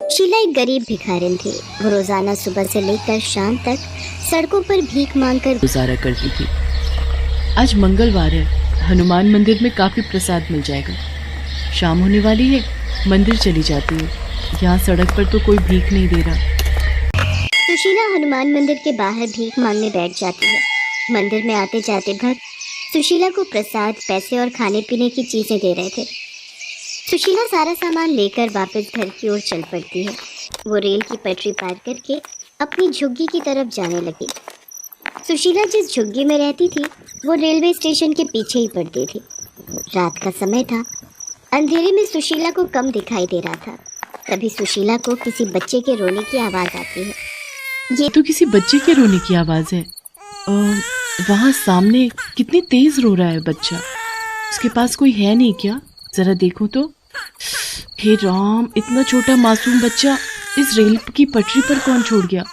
शीला एक गरीब भिखारिन थी। वो रोजाना सुबह से लेकर शाम तक सड़कों पर भीख मांगकर गुजारा करती थी। आज मंगलवार है, हनुमान मंदिर में काफी प्रसाद मिल जाएगा। शाम होने वाली है, मंदिर चली जाती है। यहाँ सड़क पर तो कोई भीख नहीं दे रहा। सुशीला हनुमान मंदिर के बाहर भीख मांगने बैठ जाती है। मंदिर में आते जाते भक्त सुशीला को प्रसाद, पैसे और खाने पीने की चीजें दे रहे थे। सुशीला सारा सामान लेकर वापस घर की ओर चल पड़ती है। वो रेल की पटरी पार करके अपनी झुग्गी की तरफ जाने लगी। सुशीला जिस झुग्गी में रहती थी वो रेलवे स्टेशन के पीछे ही पड़ती थी। रात का समय था। अंधेरे में सुशीला को कम दिखाई दे रहा था। तभी सुशीला को किसी बच्चे के रोने की आवाज आती है। ये तो किसी बच्चे के रोने की आवाज है। वहाँ सामने कितनी तेज रो रहा है बच्चा। उसके पास कोई है नहीं क्या? जरा देखो तो। हे राम, इतना छोटा मासूम बच्चा इस रेल की पटरी पर कौन छोड़ गया?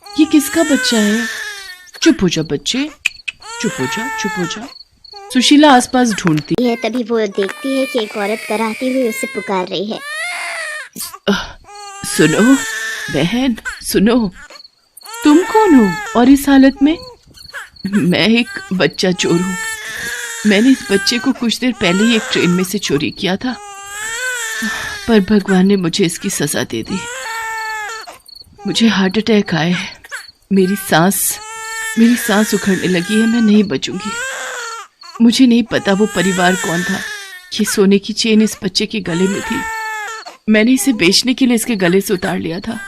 ये किसका बच्चा है? चुप हो जा बच्चे, चुप हो जा, चुप हो जा। सुशीला आसपास ढूंढती है। तभी वो देखती है कि एक औरत कराहती हुई उसे पुकार रही है। सुनो बहन, सुनो, तुम कौन हो और इस हालत में? मैं एक बच्चा चोर हूँ। मैंने इस बच्चे को कुछ देर पहले ही एक ट्रेन में से चोरी किया था, पर भगवान ने मुझे इसकी सजा दे दी। मुझे हार्ट अटैक आया है। मेरी सांस उखड़ने लगी है। मैं नहीं बचूंगी। मुझे नहीं पता वो परिवार कौन था। ये सोने की चेन इस बच्चे के गले में थी। मैंने इसे बेचने के लिए इसके गले से उतार लिया था।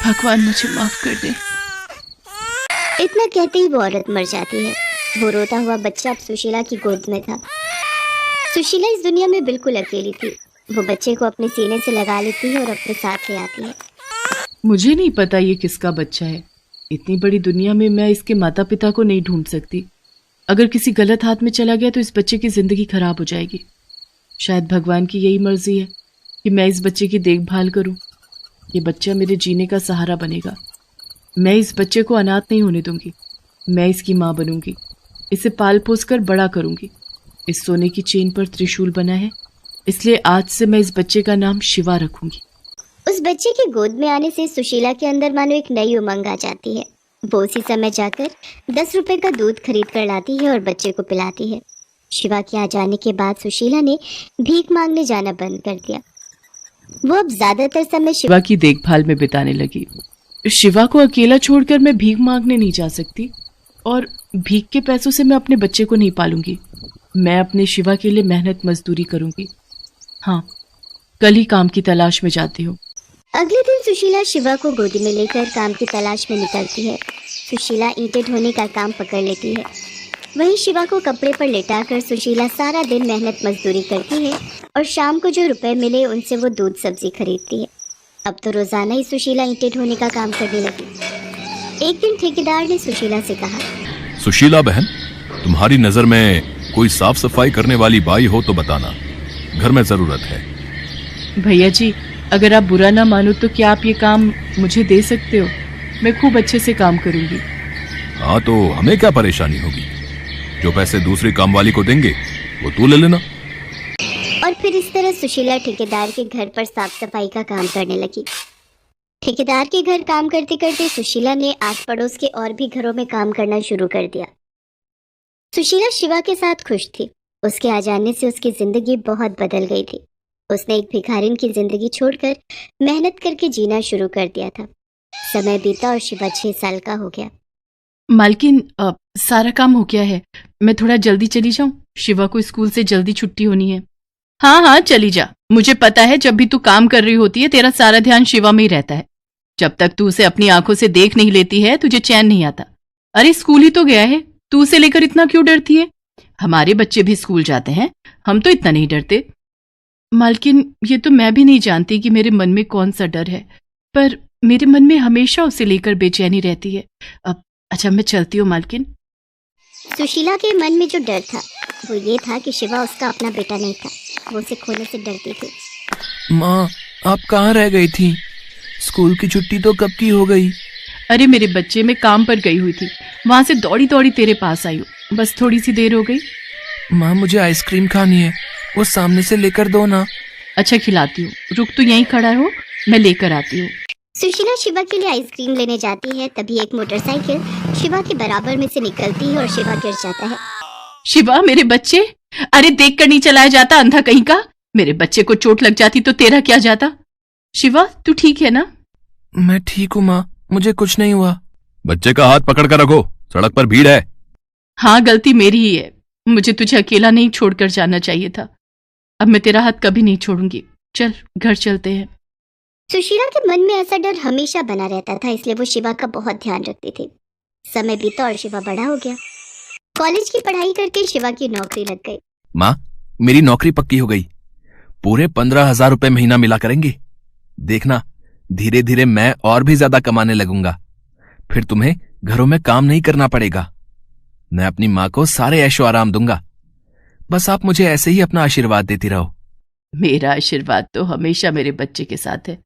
भगवान मुझे माफ कर दे। इतना कहते ही वो औरत मर जाती है। वो रोता हुआ बच्चा अब सुशीला की गोद में था। सुशीला इस दुनिया में बिल्कुल अकेली थी। वो बच्चे को अपने सीने से लगा लेती है और अपने साथ ले आती है। मुझे नहीं पता ये किसका बच्चा है। इतनी बड़ी दुनिया में मैं इसके माता पिता को नहीं ढूंढ सकती। अगर किसी गलत हाथ में चला गया तो इस बच्चे की जिंदगी खराब हो जाएगी। शायद भगवान की यही मर्जी है कि मैं इस बच्चे की देखभाल करूं। ये बच्चा मेरे जीने का सहारा बनेगा। मैं इस बच्चे को अनाथ नहीं होने दूंगी। मैं इसकी माँ बनूंगी। इसे पाल पोस कर बड़ा करूंगी। इस सोने की चेन पर त्रिशूल बना है, इसलिए आज से मैं इस बच्चे का नाम शिवा रखूंगी। उस बच्चे की गोद में आने से सुशीला के अंदर मानो एक नई उमंग आ जाती है। वो उसी समय जाकर 10 रुपए का दूध खरीद कर लाती है और बच्चे को पिलाती है। शिवा के आ जाने के बाद सुशीला ने भीख मांगने जाना बंद कर दिया। वो अब ज्यादातर समय शिवा की देखभाल में बिताने लगी। शिवा को अकेला छोड़कर मैं भीख मांगने नहीं जा सकती, और भीख के पैसों से मैं अपने बच्चे को नहीं पालूंगी। मैं अपने शिवा के लिए मेहनत मजदूरी करूंगी। हाँ, कल ही काम की तलाश में जाती हूँ। अगले दिन सुशीला शिवा को गोदी में लेकर काम की तलाश में निकलती है। सुशीला ईंटें ढोने का काम पकड़ लेती है। वहीं शिवा को कपड़े पर लेटाकर सुशीला सारा दिन मेहनत मजदूरी करती है और शाम को जो रुपए मिले उनसे वो दूध सब्जी खरीदती है। अब तो रोजाना ही सुशीला ईंटें ढोने का काम करने लगी। एक दिन ठेकेदार ने सुशीला से कहा, सुशीला बहन, तुम्हारी नजर में कोई साफ सफाई करने वाली बाई हो तो बताना, घर में जरूरत है। भैया जी, अगर आप बुरा ना मानो तो क्या आप ये काम मुझे दे सकते हो? मैं खूब अच्छे से काम करूंगी। हाँ, तो हमें क्या परेशानी होगी? जो पैसे दूसरे काम वाली को देंगे वो तू ले लेना। और फिर इस तरह सुशीला ठेकेदार के घर पर साफ सफाई का काम करने लगी। ठेकेदार के घर काम करते करते सुशीला ने आस पड़ोस के और भी घरों में काम करना शुरू कर दिया। सुशीला शिवा के साथ खुश थी। उसके आ जाने से उसकी जिंदगी बहुत बदल गई थी। उसने एक भिखारिन की जिंदगी छोड़कर मेहनत करके जीना शुरू कर दिया था। समय बीता और शिवा 6 साल का हो गया। मालकिन, सारा काम हो गया है। मैं थोड़ा जल्दी चली जाऊं? शिवा को स्कूल से जल्दी छुट्टी होनी है। हाँ, चली जा। मुझे पता है जब भी तू काम कर रही होती है तेरा सारा ध्यान शिवा में ही रहता है। जब तक तू उसे अपनी आंखों से देख नहीं लेती है तुझे चैन नहीं आता। अरे स्कूल ही तो गया है, तू उसे लेकर इतना क्यों डरती है? हमारे बच्चे भी स्कूल जाते हैं, हम तो इतना नहीं डरते। मालकिन, ये तो मैं भी नहीं जानती कि मेरे मन में कौन सा डर है, पर मेरे मन में हमेशा उसे लेकर बेचैनी रहती है। अब अच्छा, मैं चलती हूँ मालकिन। सुशीला के मन में जो डर था वो ये था कि शिवा उसका अपना बेटा नहीं था। वो उसे खोने से डरती थी। माँ, आप कहाँ रह गई थी? स्कूल की छुट्टी तो कब की हो गई? अरे मेरे बच्चे, मैं काम पर गई हुई थी, वहां से दौड़ी दौड़ी तेरे पास आई हूँ। बस थोड़ी सी देर हो गई। माँ, मुझे आइसक्रीम खानी है, वो सामने से लेकर दो ना। अच्छा, खिलाती हूँ। रुक, तू यहीं खड़ा हो, मैं लेकर आती हूँ। सुशीला शिवा के लिए आइसक्रीम लेने जाती है, तभी एक मोटरसाइकिल शिवा के बराबर में से निकलती है और शिवा गिर जाता है। शिवा, मेरे बच्चे, अरे देख कर नहीं चलाया जाता, अंधा कहीं का। मेरे बच्चे को चोट लग जाती तो तेरा क्या जाता। शिवा, तू ठीक है ना? मैं ठीक हूँ माँ, मुझे कुछ नहीं हुआ। बच्चे का हाथ पकड़ कर रखो, सड़क पर भीड़ है। हाँ, गलती मेरी ही है। मुझे तुझे अकेला नहीं छोड़कर जाना चाहिए था। अब मैं तेरा हाथ कभी नहीं छोड़ूंगी। चल घर चलते हैं। सुशीला के मन में ऐसा डर हमेशा बना रहता था, इसलिए वो शिवा का बहुत ध्यान रखती थी। समय बीता और शिवा बड़ा हो गया। कॉलेज की पढ़ाई करके शिवा की नौकरी लग गई। माँ, मेरी नौकरी पक्की हो गई। पूरे 15,000 रुपए महीना मिला करेंगे। देखना, धीरे धीरे मैं और भी ज्यादा कमाने लगूंगा। फिर तुम्हें घरों में काम नहीं करना पड़ेगा। मैं अपनी माँ को सारे ऐशो आराम दूंगा। बस आप मुझे ऐसे ही अपना आशीर्वाद देती रहो। मेरा आशीर्वाद तो हमेशा मेरे बच्चे के साथ है।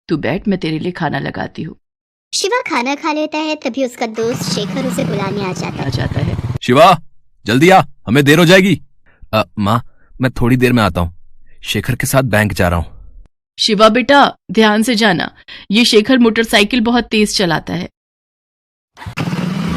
तू बैठ, मैं तेरे लिए खाना लगाती हूँ। शिवा खाना खा लेता है, तभी उसका दोस्त शेखर उसे बुलाने आ जाता है। शिवा, जल्दी आ, हमें देर हो जाएगी। माँ, मैं थोड़ी देर में आता हूँ। शेखर के साथ बैंक जा रहा हूँ। शिवा बेटा, ध्यान से जाना। ये शेखर मोटरसाइकिल बहुत तेज चलाता है।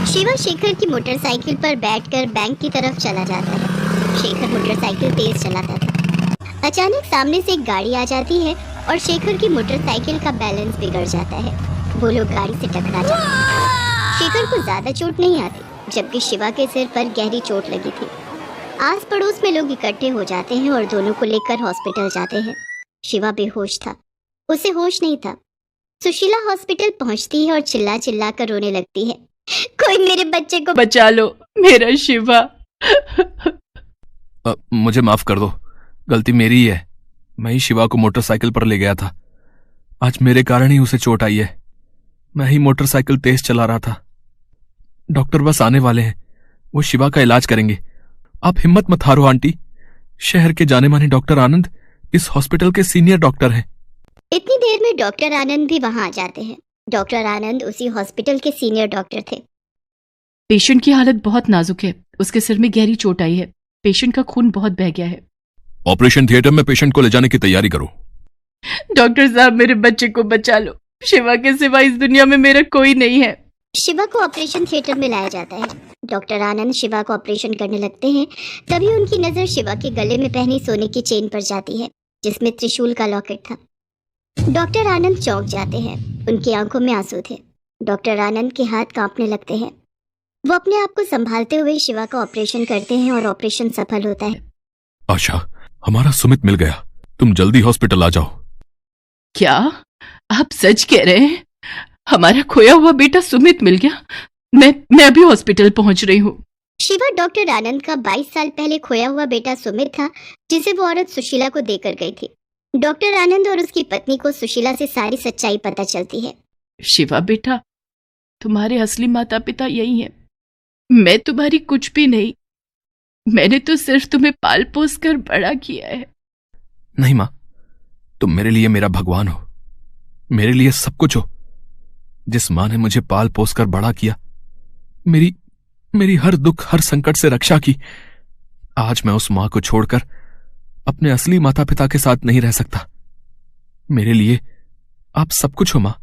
शिवा शेखर की मोटरसाइकिल पर बैठकर बैंक की तरफ चला जाता है। शेखर मोटरसाइकिल तेज चलाता था। अचानक सामने से एक गाड़ी आ जाती है और शेखर की मोटरसाइकिल का बैलेंस बिगड़ जाता है। वो लोग गाड़ी से टकरा जाते हैं। शेखर को ज्यादा चोट नहीं आती, जबकि शिवा के सिर पर गहरी चोट लगी थी। आस पड़ोस में लोग इकट्ठे हो जाते हैं और दोनों को लेकर हॉस्पिटल जाते हैं। शिवा बेहोश था, उसे होश नहीं था। सुशीला हॉस्पिटल पहुंचती है और चिल्ला चिल्ला कर रोने लगती है, कोई मेरे बच्चे को बचा लो, मेरा शिवा। मुझे माफ कर दो, गलती मेरी ही है। मैं ही शिवा को मोटरसाइकिल पर ले गया था। आज मेरे कारण ही उसे चोट आई है। मैं ही मोटरसाइकिल तेज चला रहा था। डॉक्टर बस आने वाले हैं, वो शिवा का इलाज करेंगे। आप हिम्मत मत हारो आंटी। शहर के जाने माने डॉक्टर आनंद इस हॉस्पिटल के सीनियर डॉक्टर हैं। इतनी देर में डॉक्टर आनंद भी वहां आ जाते हैं। डॉक्टर आनंद उसी हॉस्पिटल के सीनियर डॉक्टर थे। पेशेंट की हालत बहुत नाजुक है। उसके सिर में गहरी चोट आई है। पेशेंट का खून बहुत बह गया है। ऑपरेशन थिएटर में पेशेंट को ले जाने की तैयारी करो। डॉक्टर साहब, मेरे बच्चे को बचा लो। शिवा के सिवा इस दुनिया में मेरा कोई नहीं है। शिवा को ऑपरेशन थिएटर में लाया जाता है। डॉक्टर आनंद शिवा को ऑपरेशन करने लगते हैं। तभी उनकी नजर शिवा के गले में पहनी सोने की चेन पर जाती है, जिसमें त्रिशूल का लॉकेट था। डॉक्टर आनंद चौंक जाते हैं। उनकी आंखों में आंसू थे। डॉक्टर आनंद के हाथ कांपने लगते हैं। वो अपने आप को संभालते हुए शिवा का ऑपरेशन करते हैं और ऑपरेशन सफल होता है। आशा, हमारा सुमित मिल गया। तुम जल्दी हॉस्पिटल आ जाओ। क्या आप सच कह रहे हैं? हमारा खोया हुआ बेटा सुमित मिल गया। मैं अभी हॉस्पिटल पहुंच रही हूँ। शिवा डॉक्टर आनंद का 22 साल पहले खोया हुआ बेटा सुमित था, जिसे वो औरत सुशीला को देकर गई थी। डॉक्टर आनंद और उसकी पत्नी को सुशीला से सारी सच्चाई पता चलती है। शिवा बेटा, तुम्हारे असली माता पिता यही हैं। मैं तुम्हारी कुछ भी नहीं। मैंने तो सिर्फ तुम्हें पाल पोस कर बड़ा किया है। नहीं माँ, तुम मेरे लिए मेरा भगवान हो, मेरे लिए सब कुछ हो। जिस माँ ने मुझे पाल पोस कर बड़ा किया, मेरी हर दुख हर संकट से रक्षा की, आज मैं उस माँ को छोड़कर अपने असली माता पिता के साथ नहीं रह सकता। मेरे लिए आप सब कुछ हो माँ।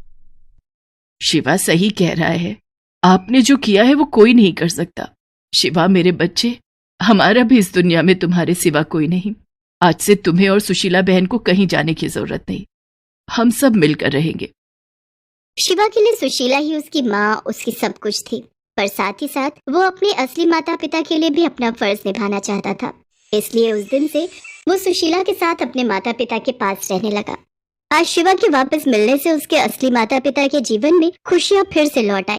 शिवा सही कह रहा है। आपने जो किया है वो कोई नहीं कर सकता। शिवा मेरे बच्चे, हमारा भी इस दुनिया में तुम्हारे सिवा कोई नहीं। आज से तुम्हें और सुशीला बहन को कहीं जाने की जरूरत नहीं। हम सब मिलकर रहेंगे। शिवा के लिए सुशीला ही उसकी माँ, उसकी सब कुछ थी, पर साथ ही साथ वो अपने असली माता पिता के लिए भी अपना फर्ज निभाना चाहता था। इसलिए उस दिन से वो सुशीला के साथ अपने माता पिता के पास रहने लगा। आज शिवा के वापस मिलने से उसके असली माता पिता के जीवन में खुशियां फिर से लौट आई।